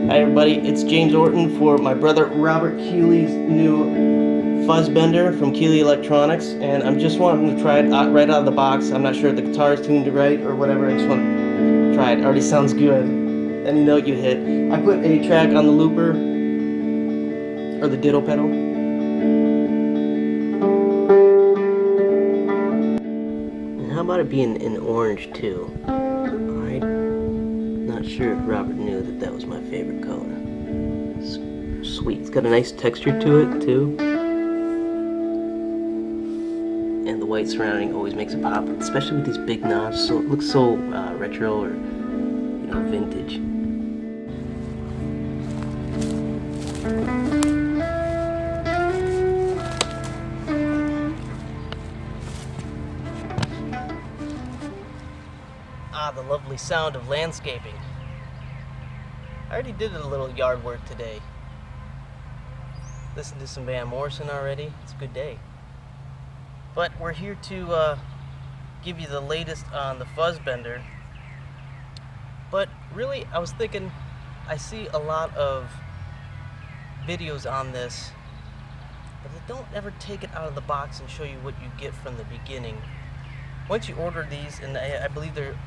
Hi everybody, it's James Orton for my brother Robert Keeley's new Fuzz Bender from Keeley Electronics, and I'm just wanting to try it right out of the box. I'm not sure if the guitar is tuned right or whatever. I just want to try it. It already sounds good. Any note you hit. I put a track on the looper, or the ditto pedal. And how about it being in orange too? Alright. Not sure if Robert knew that that was my favorite color. Sweet. It's got a nice texture to it too. And the white surrounding always makes it pop, especially with these big knobs. So it looks so retro or vintage. The lovely sound of landscaping. I already did a little yard work today. Listened to some Van Morrison already. It's a good day. But we're here to give you the latest on the Fuzz Bender. But really, I was thinking, I see a lot of videos on this, but they don't ever take it out of the box and show you what you get from the beginning. Once you order these, and I believe they're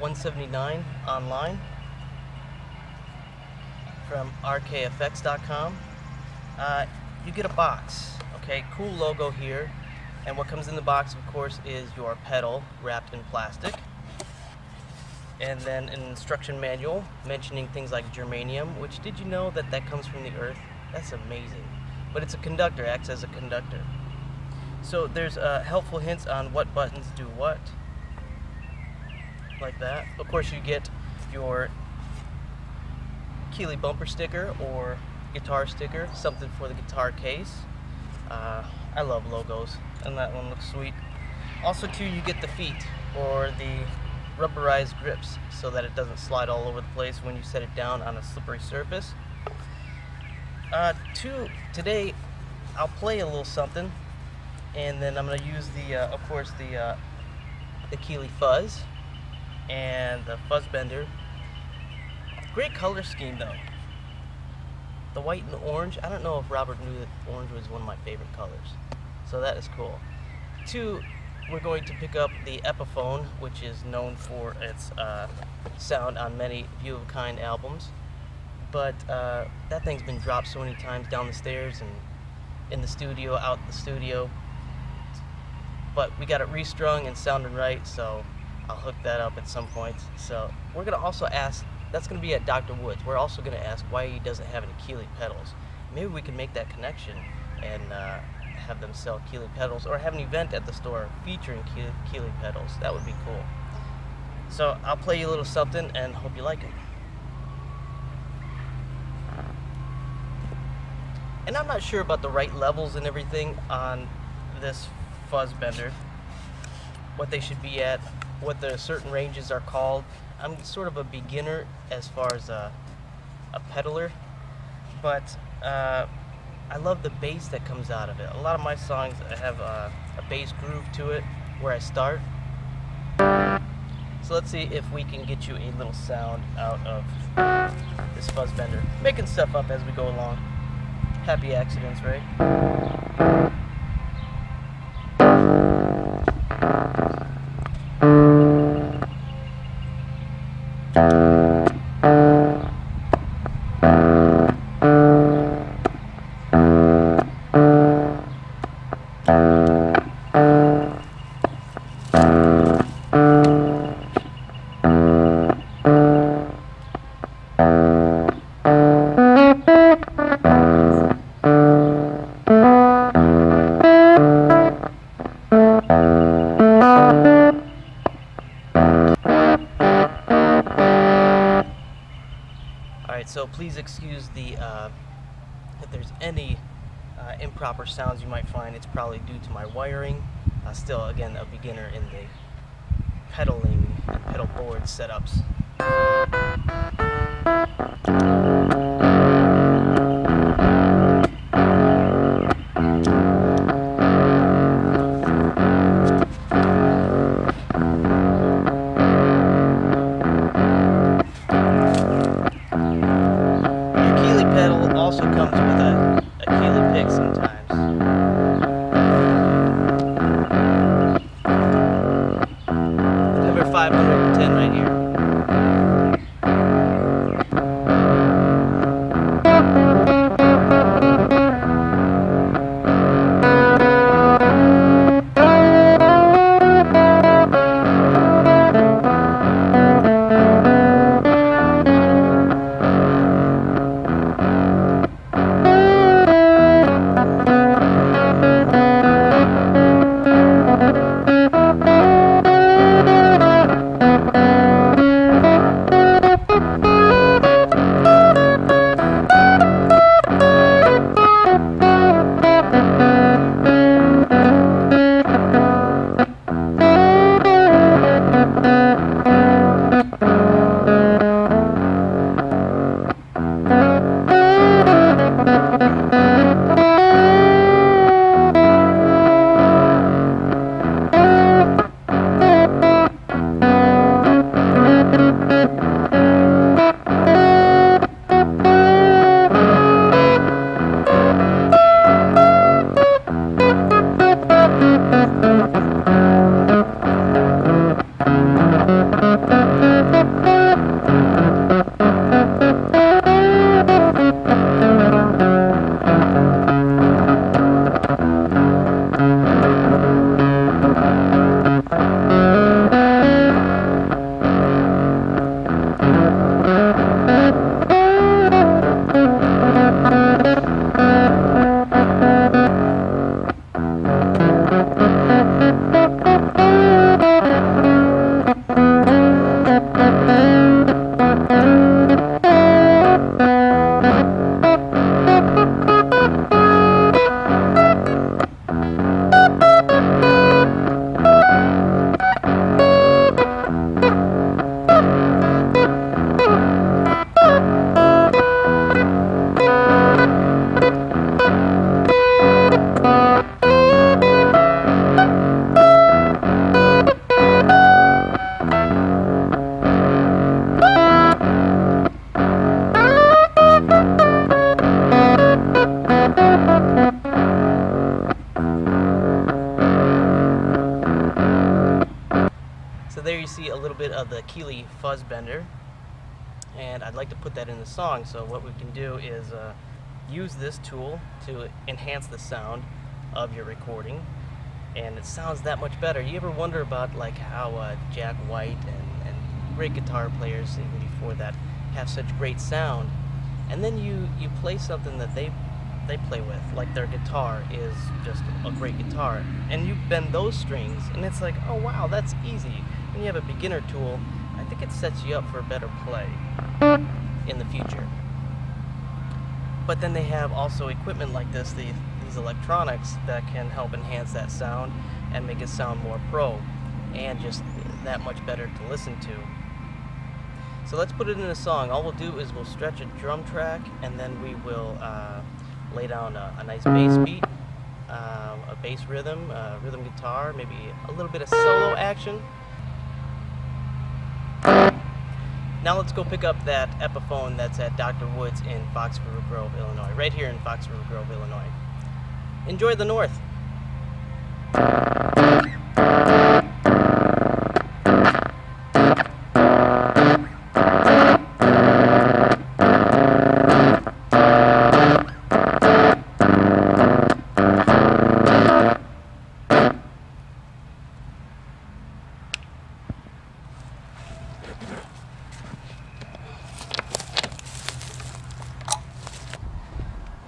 $179 online from rkfx.com, you get a box. Okay, cool logo here, and what comes in the box, of course, is your pedal wrapped in plastic, and then an instruction manual mentioning things like germanium, which, did you know that that comes from the earth? That's amazing. But it's a conductor, acts as a conductor. So there's helpful hints on what buttons do what, like that. Of course, you get your Keeley bumper sticker or guitar sticker, something for the guitar case. I love logos, and that one looks sweet. Also, too, you get the feet or the rubberized grips so that it doesn't slide all over the place when you set it down on a slippery surface. Today, I'll play a little something. And then I'm going to use of course, the Keeley Fuzz and the Fuzz Bender. Great color scheme though. The white and orange. I don't know if Robert knew that orange was one of my favorite colors. So that is cool. We're going to pick up the Epiphone, which is known for its sound on many View of a Kind albums. But that thing's been dropped so many times down the stairs and in the studio, out the studio. But we got it restrung and sounding right, so I'll hook that up at some point. So we're going to also ask, that's going to be at Dr. Wood's. We're also going to ask why he doesn't have any Keeley pedals. Maybe we can make that connection and have them sell Keeley pedals, or have an event at the store featuring Keeley pedals. That would be cool. So I'll play you a little something and hope you like it. And I'm not sure about the right levels and everything on this Fuzz Bender, what they should be at, what the certain ranges are called. I'm sort of a beginner as far as a pedaler, but I love the bass that comes out of it. A lot of my songs have a bass groove to it where I start. So let's see if we can get you a little sound out of this Fuzz Bender. Making stuff up as we go along. Happy accidents, right? So please excuse the if there's any improper sounds you might find. It's probably due to my wiring. Still, again, a beginner in the pedaling and pedal board setups. in right here. So there you see a little bit of the Keeley Fuzz Bender, and I'd like to put that in the song. So what we can do is use this tool to enhance the sound of your recording, and it sounds that much better. You ever wonder about like how Jack White and great guitar players even before that have such great sound, and then you play something that they play with, like their guitar is just a great guitar, and you bend those strings and it's like, oh wow, that's easy. When you have a beginner tool, I think it sets you up for a better play in the future. But then they have also equipment like this, these electronics that can help enhance that sound and make it sound more pro and just that much better to listen to. So let's put it in a song. All we'll do is we'll stretch a drum track, and then we will lay down a nice bass beat, a bass rhythm, rhythm guitar, maybe a little bit of solo action. Now let's go pick up that Epiphone that's at Dr. Woods in Fox River Grove, Illinois, right here in Fox River Grove, Illinois. Enjoy the North.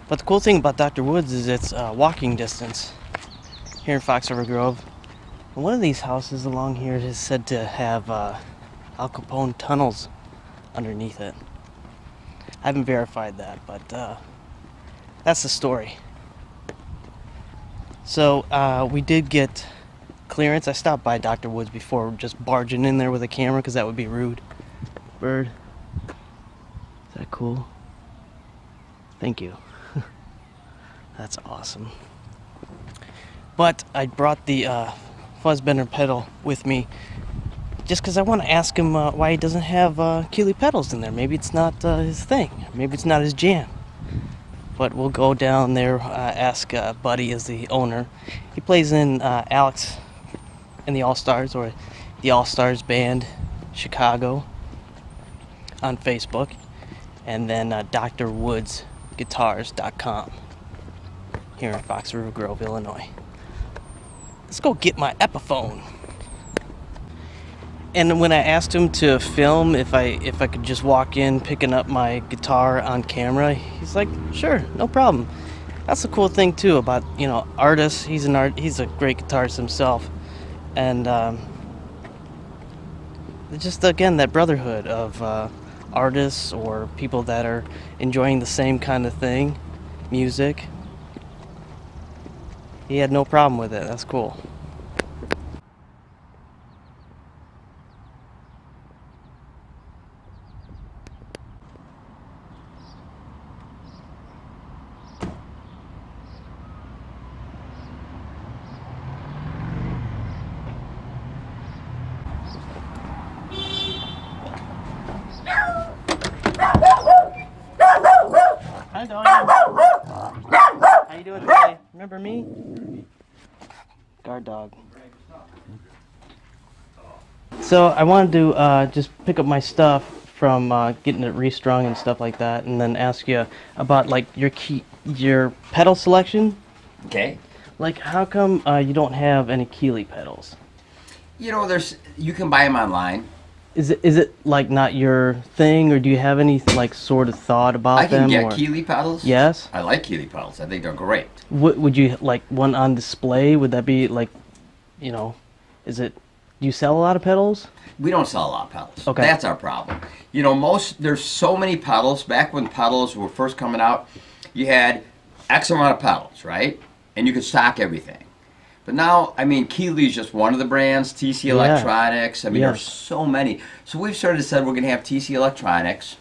But the cool thing about Dr. Woods is it's walking distance here in Fox River Grove. And one of these houses along here is said to have Al Capone tunnels underneath it. I haven't verified that, but that's the story. So we did get clearance. I stopped by Dr. Woods before just barging in there with a camera because that would be rude. Bird. Is that cool? Thank you. That's awesome. But I brought the Fuzz Bender pedal with me just because I want to ask him why he doesn't have Keeley pedals in there. Maybe it's not his thing. Maybe it's not his jam. But we'll go down there, ask Buddy is the owner. He plays in Alex in the All-Stars, or the All-Stars band Chicago on Facebook, and then drwoodsguitars.com here in Fox River Grove, Illinois. Let's go get my Epiphone. And when I asked him to film if I could just walk in picking up my guitar on camera, he's like, sure, no problem. That's the cool thing too about, you know, artists. He's a great guitarist himself, and just again that brotherhood of artists or people that are enjoying the same kind of thing, music. He had no problem with it. That's cool. Hi, dog. How you doing today? Remember me? Guard dog. So I wanted to just pick up my stuff from getting it restrung and stuff like that, and then ask you about like your pedal selection. Okay. Like, how come you don't have any Keeley pedals? You know, you can buy them online. Is it like not your thing, or do you have any like sort of thought about them? I can get or? Keeley pedals. Yes. I like Keeley pedals. I think they're great. Would you like one on display? Would that be like, you know, do you sell a lot of pedals? We don't sell a lot of pedals. Okay. That's our problem. You know, there's so many pedals. Back when pedals were first coming out, you had X amount of pedals, right? And you could stock everything. But now, I mean, Keeley's just one of the brands, TC Electronics. I mean, there's so many. So we've sort of said we're going to have TC Electronics.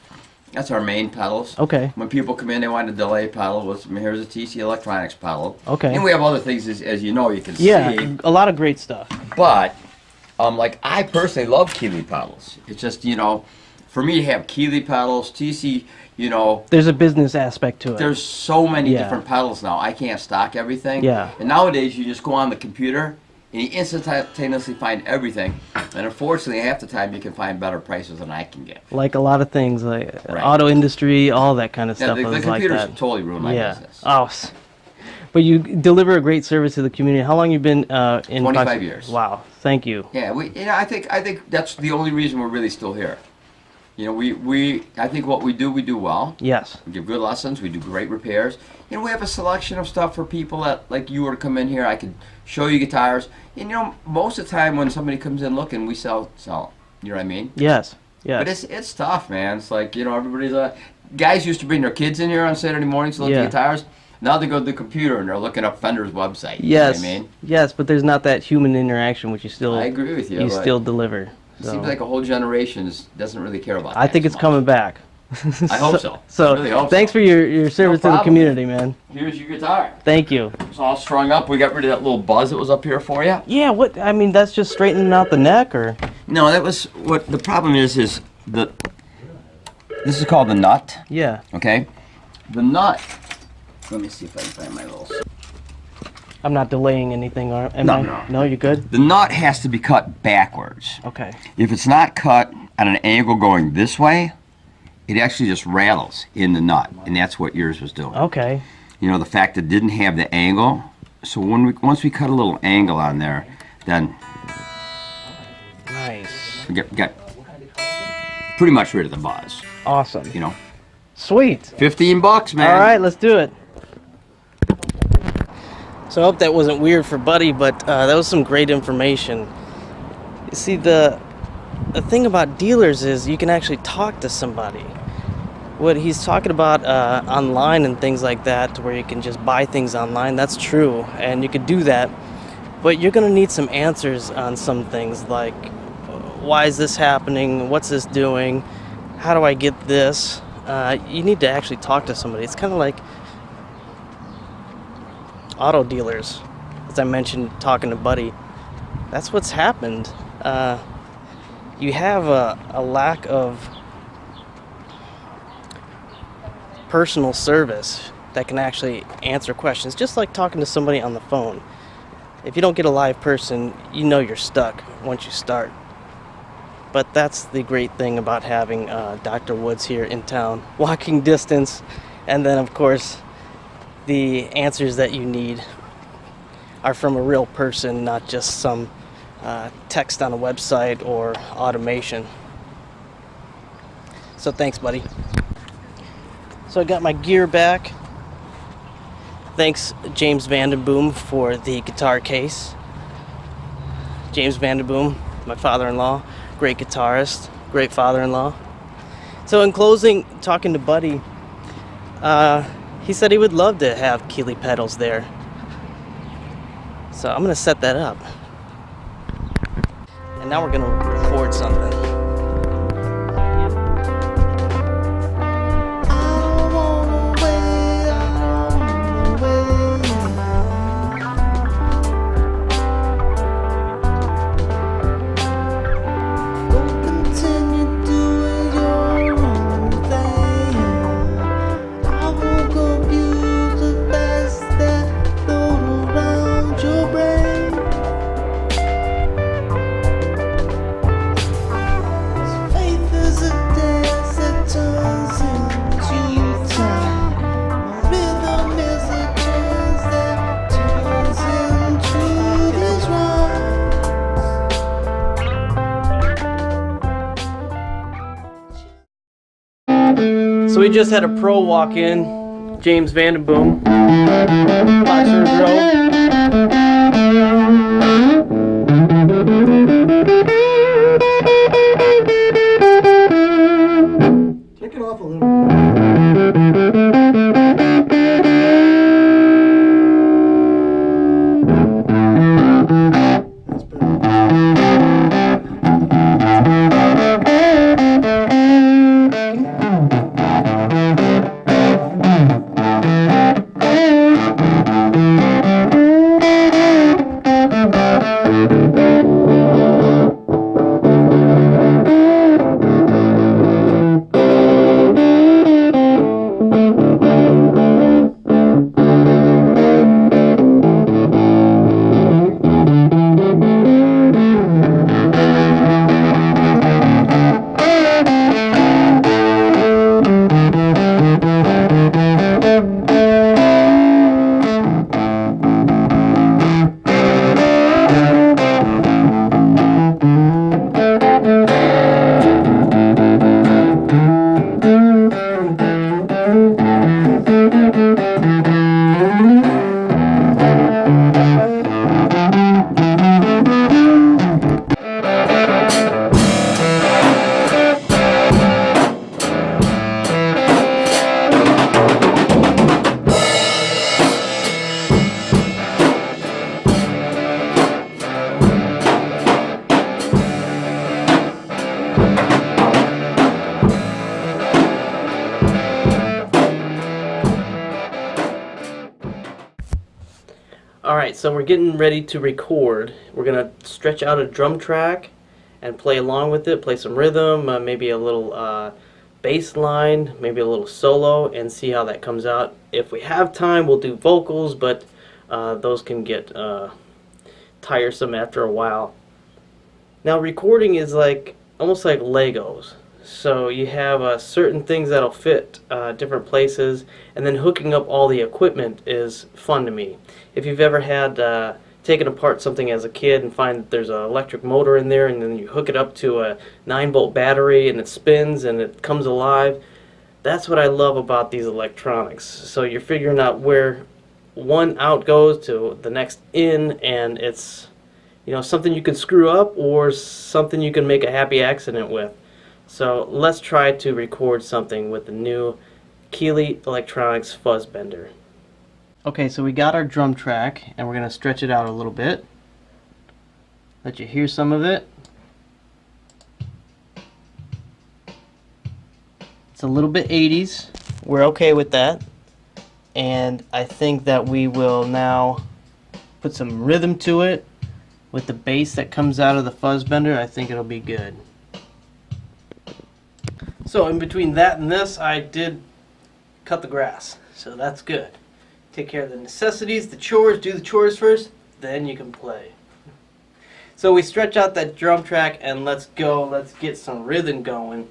That's our main pedals. Okay. When people come in, they want a delay pedal. Here's a TC Electronics pedal. Okay. And we have other things, as you know, you can see. Yeah, a lot of great stuff. But, like, I personally love Keeley pedals. It's just, you know, for me to have Keeley pedals, TC, you know, there's a business aspect to it. there's so many different pedals now. I can't stock everything. Yeah. And nowadays, you just go on the computer and you instantaneously find everything. And unfortunately, half the time, you can find better prices than I can get. Like a lot of things, like Right. auto industry, all that kind of stuff. The is computers like that. totally ruined my business. Oh, but you deliver a great service to the community. How long you been in? 25 years. Wow, thank you. Yeah, I think that's the only reason we're really still here. You know, I think what we do well. Yes. We give good lessons. We do great repairs. You know, we have a selection of stuff for people that, like, you were to come in here. I could show you guitars. And, you know, most of the time when somebody comes in looking, we sell them. You know what I mean? Yes. Yes. But it's tough, man. It's like, you know, guys used to bring their kids in here on Saturday mornings to look at guitars. Now they go to the computer and they're looking up Fender's website. Yes. You know what I mean? Yes, but there's not that human interaction, which you still. I agree with you. You still deliver. It seems like a whole generation doesn't really care about that. I think it's coming back. I hope so. So I really hope thanks so. for your service to the community, man. Here's your guitar. Thank you. It's all strung up. We got rid of that little buzz that was up here for you. Yeah, what I mean, that's just straightening out the neck, or? No, that was what the problem is this is called the nut. Yeah. Okay? The nut. Let me see if I can find my little. I'm not delaying anything, am No, I? no. No, you're good? The nut has to be cut backwards. Okay. If it's not cut at an angle going this way, it actually just rattles in the nut, and that's what yours was doing. Okay. You know, the fact that it didn't have the angle. So once we cut a little angle on there, then Nice. we got pretty much rid of the buzz. Awesome. You know, Sweet. $15, man. All right, let's do it. So I hope that wasn't weird for Buddy, but that was some great information. You see, the thing about dealers is you can actually talk to somebody. What he's talking about online and things like that, where you can just buy things online, that's true, and you could do that. But you're going to need some answers on some things, like why is this happening? What's this doing? How do I get this? You need to actually talk to somebody. It's kind of like auto dealers, as I mentioned, talking to Buddy. That's what's happened. You have a lack of personal service that can actually answer questions, just like talking to somebody on the phone. If you don't get a live person, you know you're stuck once you start. But that's the great thing about having Dr. Woods here in town. Walking distance, and then of course the answers that you need are from a real person, not just some text on a website or automation. So thanks, buddy. So I got my gear back. Thanks James Vandenboom for the guitar case. James Vandenboom, my father-in-law, great guitarist, great father-in-law. So in closing, talking to Buddy, he said he would love to have Keeley pedals there. So I'm gonna set that up. And now we're gonna record something. So we just had a pro walk in, James Vandenboom, Boxer Grove. Take it off a little bit. That's better. Alright, so we're getting ready to record. We're going to stretch out a drum track and play along with it, play some rhythm, maybe a little bass line, maybe a little solo, and see how that comes out. If we have time, we'll do vocals, but those can get tiresome after a while. Now, recording is like almost like Legos. So you have certain things that'll fit different places, and then hooking up all the equipment is fun to me. If you've ever had taken apart something as a kid and find that there's an electric motor in there, and then you hook it up to a 9-volt battery and it spins and it comes alive, that's what I love about these electronics. So you're figuring out where one out goes to the next in, and it's, you know, something you can screw up or something you can make a happy accident with. So let's try to record something with the new Keeley Electronics Fuzz Bender. Okay, so we got our drum track, and we're going to stretch it out a little bit. Let you hear some of it. It's a little bit 80s. We're okay with that. And I think that we will now put some rhythm to it with the bass that comes out of the Fuzz Bender. I think it'll be good. So in between that and this, I did cut the grass, so that's good. Take care of the necessities, the chores, do the chores first, then you can play. So we stretch out that drum track and let's go. Let's get some rhythm going.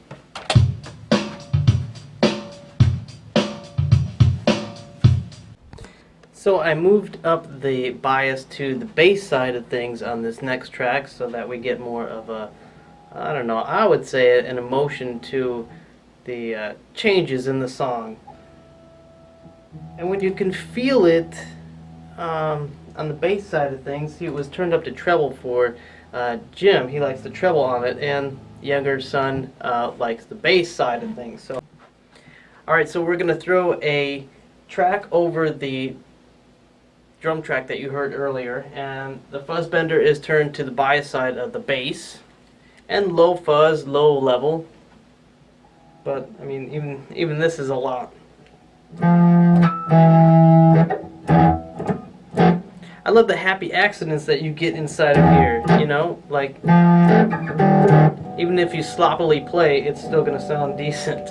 So I moved up the bias to the bass side of things on this next track so that we get more of a, I don't know, I would say an emotion to the changes in the song. And when you can feel it on the bass side of things, see, it was turned up to treble for Jim. He likes the treble on it, and younger son likes the bass side of things. So, all right, so we're gonna throw a track over the drum track that you heard earlier, and the fuzz bender is turned to the bias side of the bass, and low fuzz, low level. But I mean, even this is a lot. I love the happy accidents that you get inside of here, you know, like even if you sloppily play, it's still gonna sound decent.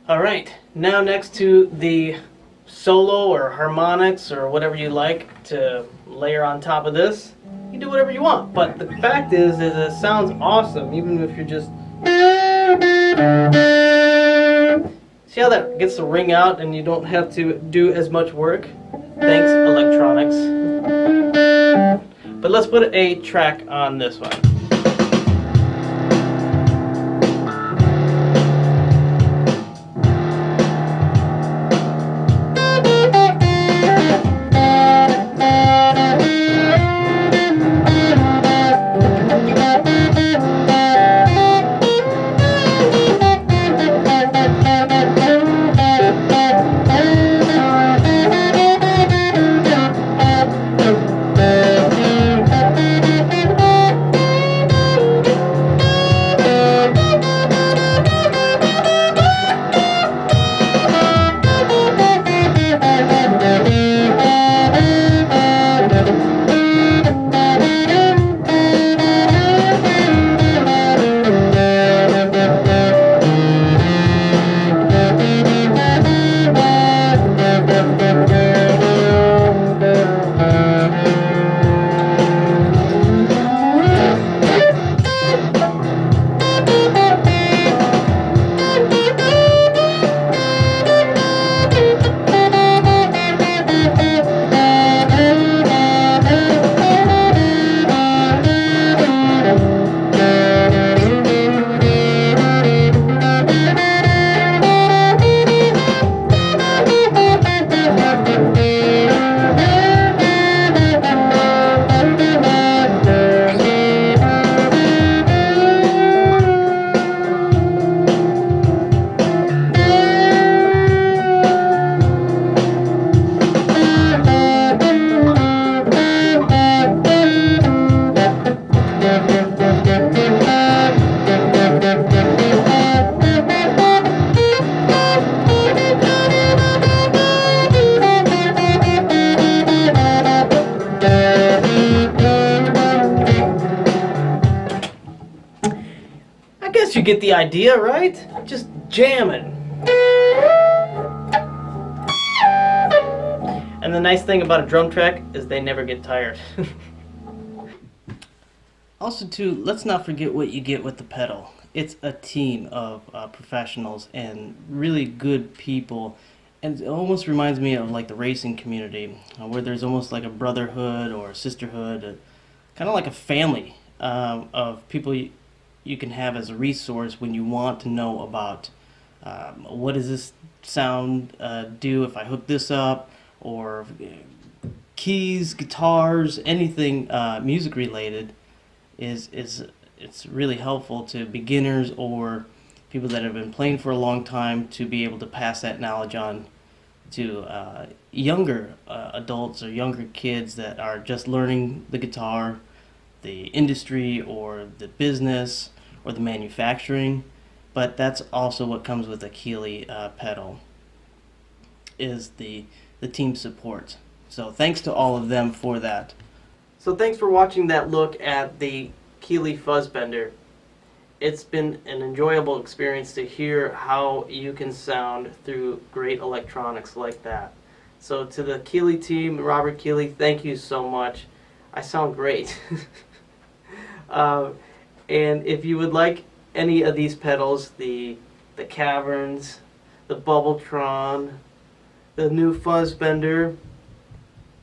Alright, now next to the solo or harmonics or whatever you like to layer on top of this, you do whatever you want. But the fact is it sounds awesome even if you're just... See how that gets the ring out and you don't have to do as much work? Thanks, electronics. But let's put a track on this one. You get the idea, right? Just jamming. And the nice thing about a drum track is they never get tired. Also too, let's not forget what you get with the pedal. It's a team of professionals and really good people. And it almost reminds me of like the racing community, where there's almost like a brotherhood or a sisterhood, kind of like a family of people you can have as a resource when you want to know about what does this sound do if I hook this up, or keys, guitars, anything music related it's really helpful to beginners or people that have been playing for a long time to be able to pass that knowledge on to younger adults or younger kids that are just learning the guitar, the industry or the business or the manufacturing. But that's also what comes with a Keeley pedal, is the team support. So thanks to all of them for that. So thanks for watching that look at the Keeley Fuzz Bender. It's been an enjoyable experience to hear how you can sound through great electronics like that. So to the Keeley team, Robert Keeley, thank you so much. I sound great. And if you would like any of these pedals, the Caverns, the Bubbletron, the new Fuzz Bender,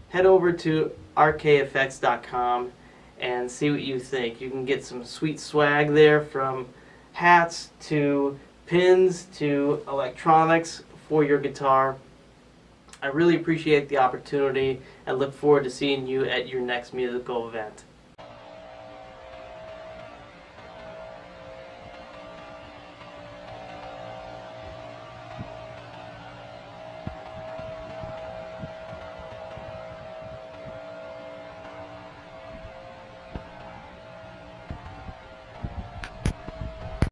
head over to rkfx.com and see what you think. You can get some sweet swag there, from hats to pins to electronics for your guitar. I really appreciate the opportunity and look forward to seeing you at your next musical event.